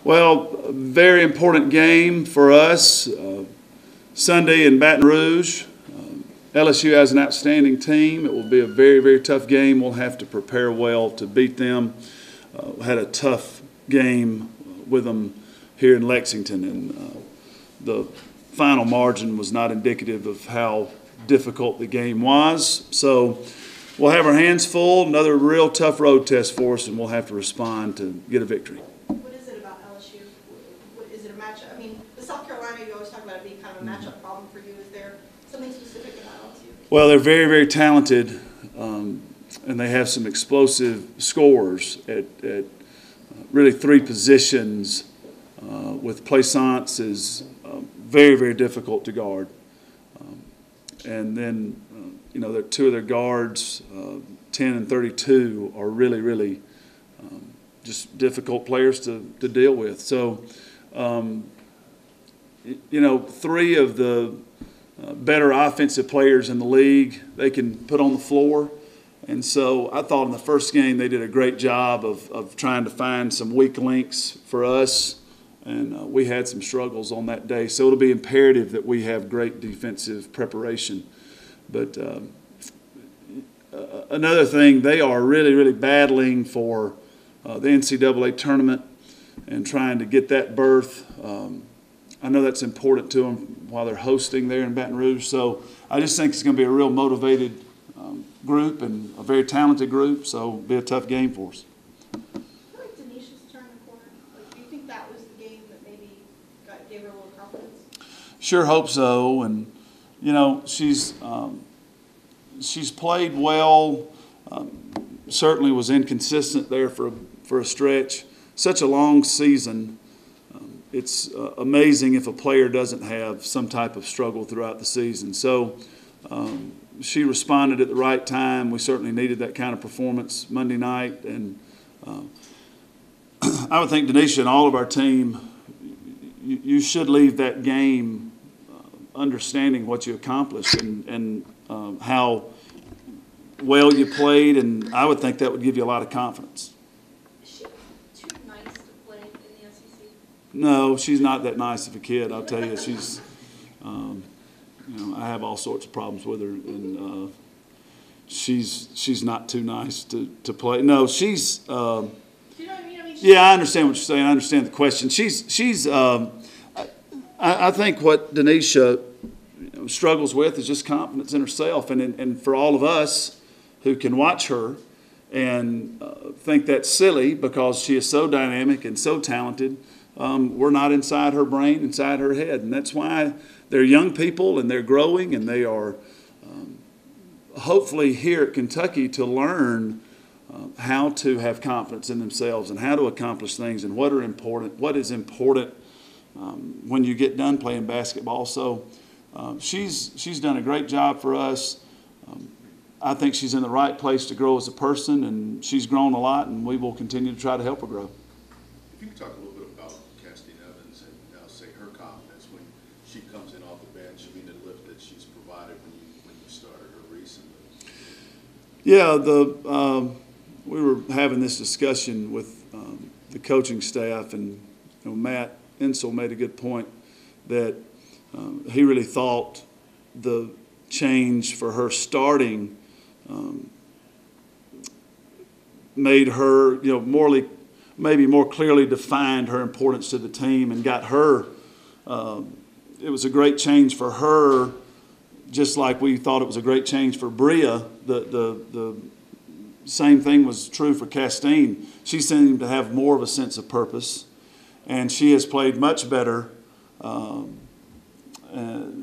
Well, a very important game for us. Sunday in Baton Rouge. LSU has an outstanding team. It will be a very, very tough game. We'll have to prepare well to beat them. Had a tough game with them here in Lexington, and the final margin was not indicative of how difficult the game was. So we'll have our hands full. Another real tough road test for us, and we'll have to respond to get a victory. What is it about LSU? Is it a matchup? I mean, with South Carolina, you always talk about it being kind of a matchup problem for you. Is there something specific about LSU? Well, they're very, very talented, and they have some explosive scorers at really three positions. With Plaisance is very, very difficult to guard. And then, two of their guards, 10 and 32, are really, really just difficult players to deal with. So, three of the better offensive players in the league they can put on the floor. And so I thought in the first game they did a great job of trying to find some weak links for us. And we had some struggles on that day. So it'll be imperative that we have great defensive preparation. But another thing, they are really, really battling for the NCAA tournament and trying to get that berth. I know that's important to them while they're hosting there in Baton Rouge. So I just think it's going to be a real motivated group and a very talented group. So it'll be a tough game for us. Gave her a little confidence? Sure hope so, and she's played well. Certainly was inconsistent there for a stretch. Such a long season. It's amazing if a player doesn't have some type of struggle throughout the season. So she responded at the right time. We certainly needed that kind of performance Monday night, and I would think Denisha and all of our team. You should leave that game understanding what you accomplished and how well you played, and I would think that would give you a lot of confidence. Is she too nice to play in the SEC? No, she's not that nice of a kid. I'll tell you, she's. I have all sorts of problems with her, and she's not too nice to play. No, she's. Do you know what I mean? Yeah, I understand what you're saying. I understand the question. She's. I think what Denisha struggles with is just confidence in herself, and for all of us who can watch her and think that's silly because she is so dynamic and so talented, we're not inside her brain, inside her head, and that's why they're young people and they're growing, and they are hopefully here at Kentucky to learn how to have confidence in themselves and how to accomplish things and what is important when you get done playing basketball. So she's done a great job for us. I think she's in the right place to grow as a person, and she's grown a lot, and we will continue to try to help her grow. If you could talk a little bit about Castine Evans and now say her confidence when she comes in off the bench, I mean the lift that she's provided when you started her recently. Yeah, we were having this discussion with the coaching staff, and Matt Insel made a good point that he really thought the change for her starting made her, maybe more clearly defined her importance to the team and got her. It was a great change for her, just like we thought it was a great change for Bria. The same thing was true for Castine. She seemed to have more of a sense of purpose, and she has played much better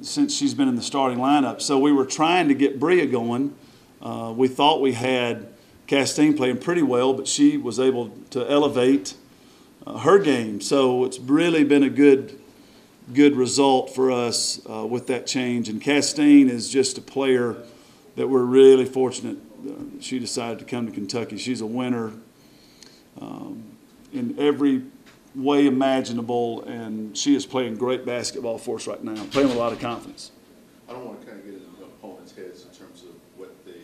since she's been in the starting lineup. So we were trying to get Bria going. We thought we had Castine playing pretty well, but she was able to elevate her game. So it's really been a good result for us with that change. And Castine is just a player that we're really fortunate she decided to come to Kentucky. She's a winner in every way imaginable, and she is playing great basketball for us right now, playing with a lot of confidence. I don't want to kind of get into the opponent's heads in terms of what they,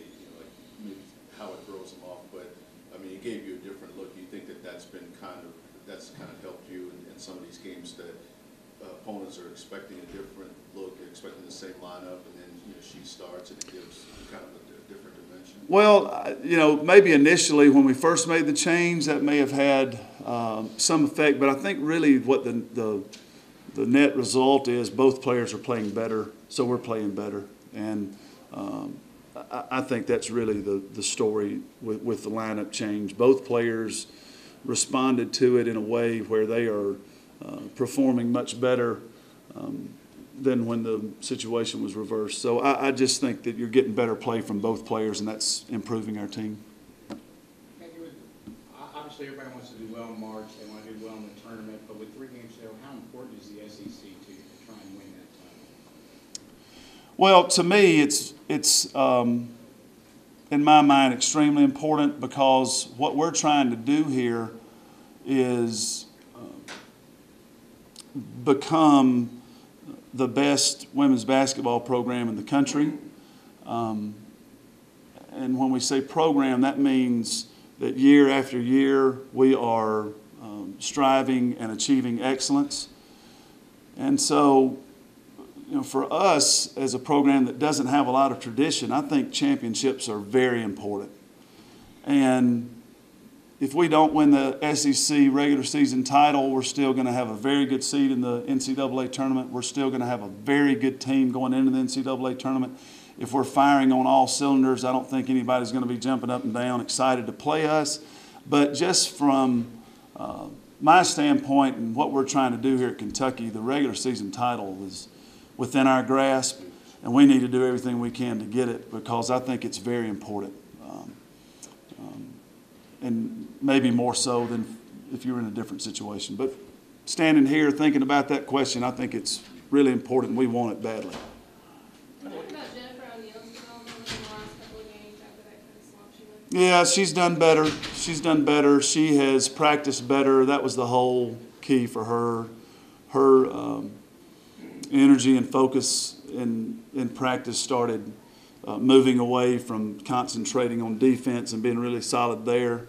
maybe how it throws them off, but I mean, it gave you a different look. You think that's kind of helped you in some of these games that opponents are expecting a different look, they're expecting the same lineup, and then she starts and it gives kind of a different dimension? Well, maybe initially when we first made the change, that may have had some effect, but I think really what the net result is both players are playing better, so we're playing better. And I think that's really the story with the lineup change. Both players responded to it in a way where they are performing much better than when the situation was reversed. So I just think that you're getting better play from both players, and that's improving our team. Obviously, everybody wants to do well in March. They want to do well in the tournament. But with 3 games still, how important is the SEC to try and win that title? Well, to me, it's in my mind extremely important, because what we're trying to do here is become the best women's basketball program in the country. And when we say program, that means that year after year we are striving and achieving excellence. And so, for us as a program that doesn't have a lot of tradition, I think championships are very important. And if we don't win the SEC regular season title, we're still going to have a very good seed in the NCAA tournament. We're still going to have a very good team going into the NCAA tournament. If we're firing on all cylinders, I don't think anybody's going to be jumping up and down excited to play us. But just from my standpoint and what we're trying to do here at Kentucky, the regular season title is within our grasp, and we need to do everything we can to get it, because I think it's very important. And maybe more so than if you were in a different situation. But standing here thinking about that question, I think it's really important. We want it badly. What about Jennifer O'Neal's development in the last couple of games after that kind of slump she went? Yeah, she's done better. She's done better. She has practiced better. That was the whole key for her. Her energy and focus in practice started moving away from concentrating on defense and being really solid there.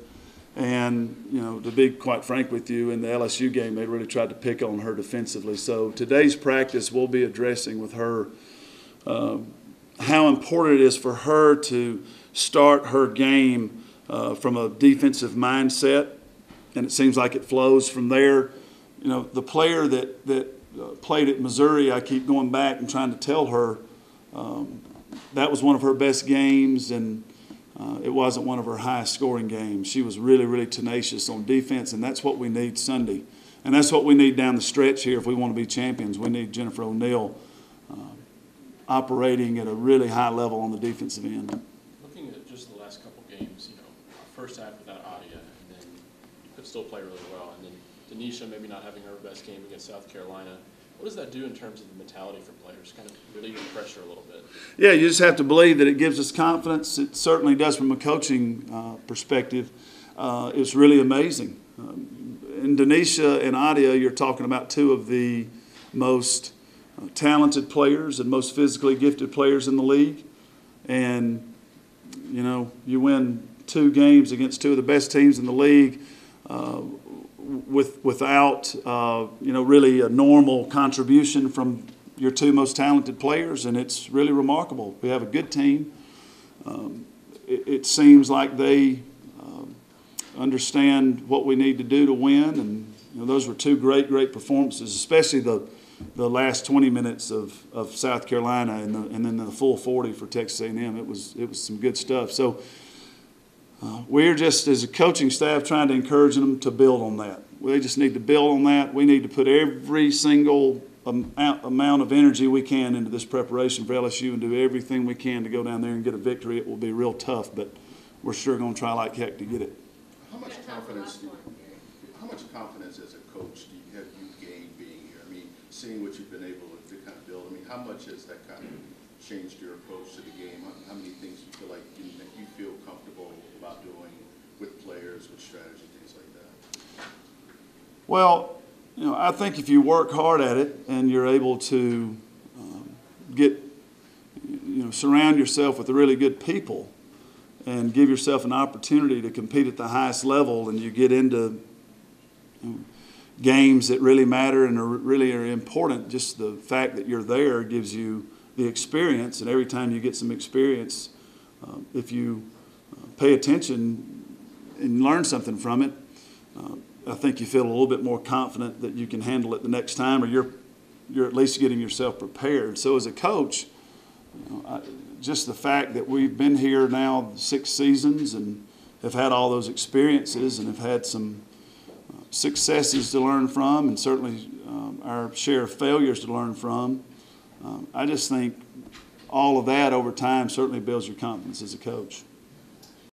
And, to be quite frank with you, in the LSU game, they really tried to pick on her defensively. So today's practice, we'll be addressing with her how important it is for her to start her game from a defensive mindset, and it seems like it flows from there. The player that played at Missouri, I keep going back and trying to tell her that was one of her best games, and it wasn't one of her highest scoring games. She was really, really tenacious on defense, and that's what we need Sunday. And that's what we need down the stretch here if we want to be champions. We need Jennifer O'Neal operating at a really high level on the defensive end. Looking at just the last couple games, first half without Adia, and then you could still play really well, and then Denisha maybe not having her best game against South Carolina. What does that do in terms of the mentality for players, kind of relieve the pressure a little bit? Yeah, you just have to believe that it gives us confidence. It certainly does from a coaching perspective. It's really amazing. In Denisha and Adia, you're talking about 2 of the most talented players and most physically gifted players in the league. And, you win 2 games against 2 of the best teams in the league without, really a normal contribution from your 2 most talented players, and it's really remarkable. We have a good team. It seems like they understand what we need to do to win, and those were 2 great performances, especially the last 20 minutes of South Carolina and then the full 40 for Texas A&M. It was some good stuff. So we're just, as a coaching staff, trying to encourage them to build on that. We just need to build on that. We need to put every single amount of energy we can into this preparation for LSU and do everything we can to go down there and get a victory. It will be real tough, but we're sure going to try like heck to get it. How much confidence as a coach have you gained being here? I mean, seeing what you've been able to kind of build, how much has that kind of changed your approach to the game? How many things you feel like you feel comfortable about doing with players, with strategy, things like that? Well, I think if you work hard at it and you're able to surround yourself with really good people and give yourself an opportunity to compete at the highest level, and you get into games that really matter and really are important. Just the fact that you're there gives you the experience, and every time you get some experience, if you pay attention and learn something from it, I think you feel a little bit more confident that you can handle it the next time, or you're at least getting yourself prepared. So as a coach, just the fact that we've been here now 6 seasons and have had all those experiences and have had some successes to learn from, and certainly our share of failures to learn from, I just think all of that over time certainly builds your confidence as a coach.